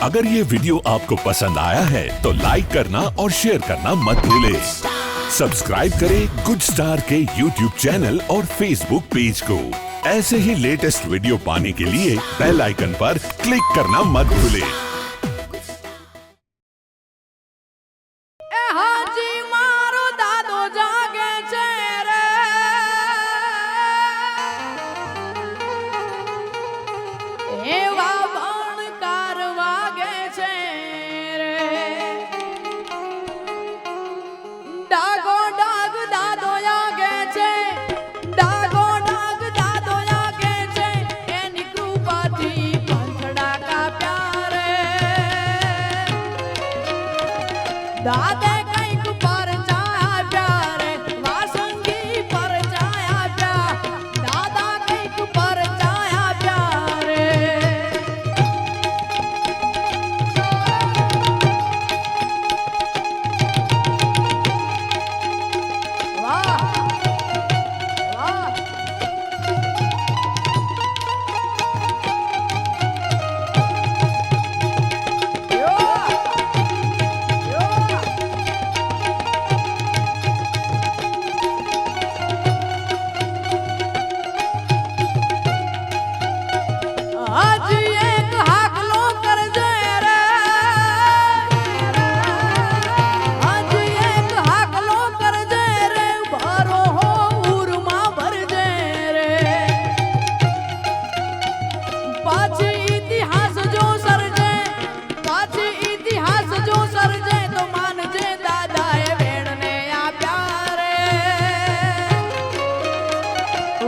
अगर ये वीडियो आपको पसंद आया है तो लाइक करना और शेयर करना मत भूलें। सब्सक्राइब करें गुड स्टार के YouTube चैनल और Facebook पेज को। ऐसे ही लेटेस्ट वीडियो पाने के लिए बेल आइकन पर क्लिक करना मत भूलें। दादा कईक पर जाया प्यारे वासंगी पर जाया प्यार दादा कईक पर जाया प्यारे वाह वाह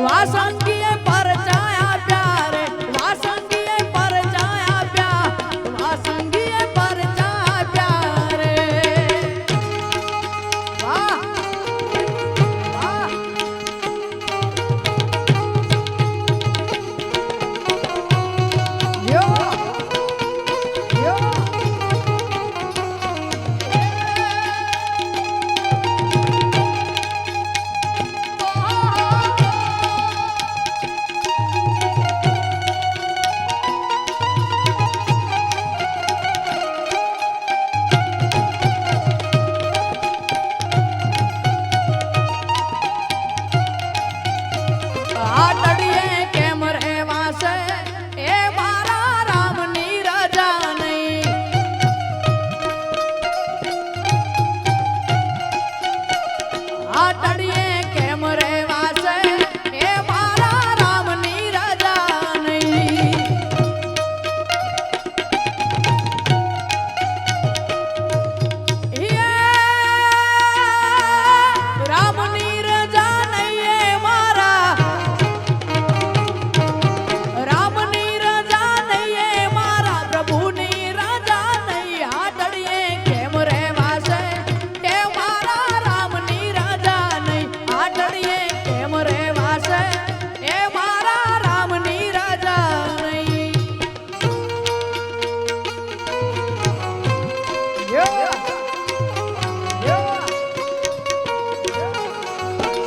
वासंगी पर जाया प्यारे वासंगी पर जाया प्यार वासंगी पर जाया प्यारे वाह वाह यो यो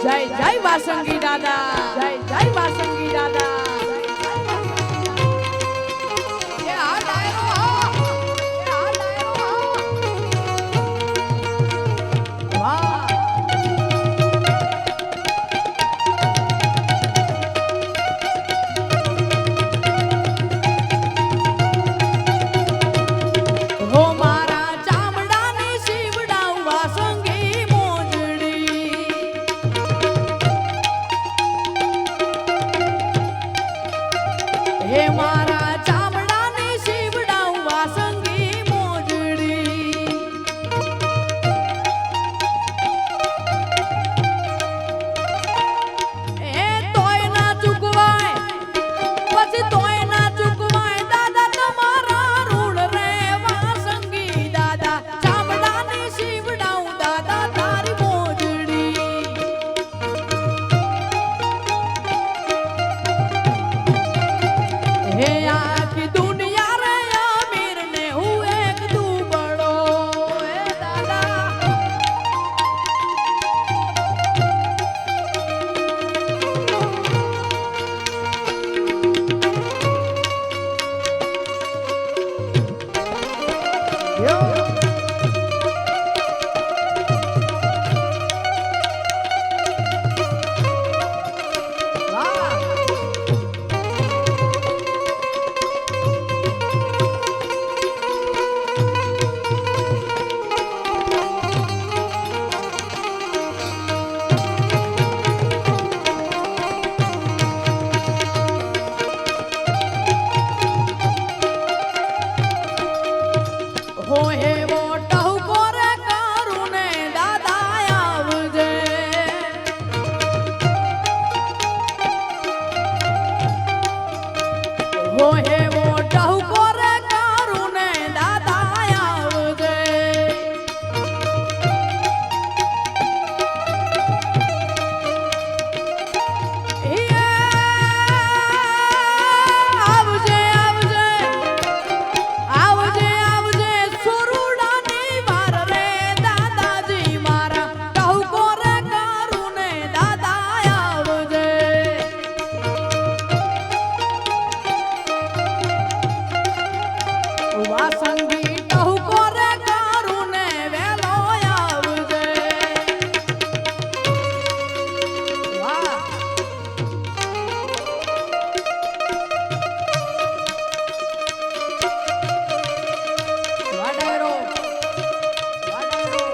जय जय वासंगी दादा जय जय वासंगी दादा ये हाथ आयो ये हाथ आयो वाह हो मारा चामडानी शिवडा वासंगी मोजड़ी હો હે મોટો કોરે કરું ને દાદા આવજે હો હે મોટો કોરે કરું ને દાદા આવજે આવજે આવજે આવજે આવજે સુરુડાની વાર રે દાદાજી મારા કહું કોરે કરું ને દાદા આવજે વાસંગી કહું કોરે કરું ને વેલો આવજે વાહ વાડારો વાડારો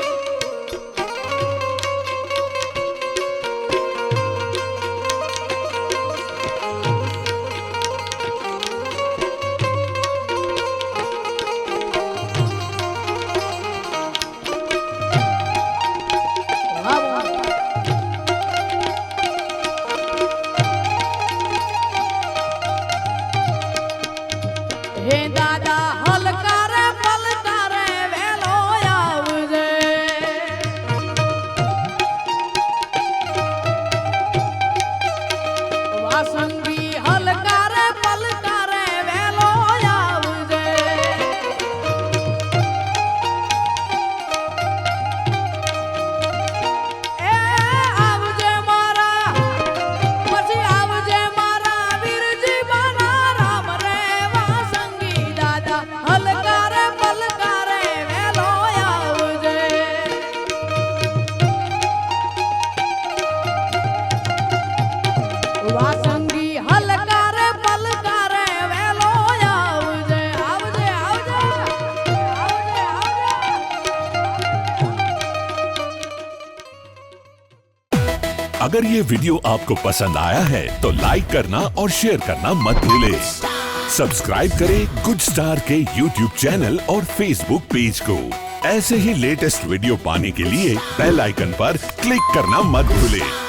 હે દાદા હલકારે પલકારે વેલો આવજે વાસંગી હલકારે પલકારે વેલો આવજે એ આવજે મારા પછી આવજે મારા વીરજી મારા રામ રે વાસંગી દાદા હલકારે પલકારે વેલો આવજે વાસંગી હલકારે પલકારે વેલો આવજે આવજે આવજે આવજે આવજે अगर ये वीडियो आपको पसंद आया है तो लाइक करना और शेयर करना मत भूलें। सब्सक्राइब करें गुड स्टार के YouTube चैनल और Facebook पेज को। ऐसे ही लेटेस्ट वीडियो पाने के लिए बेल आइकन पर क्लिक करना मत भूलें।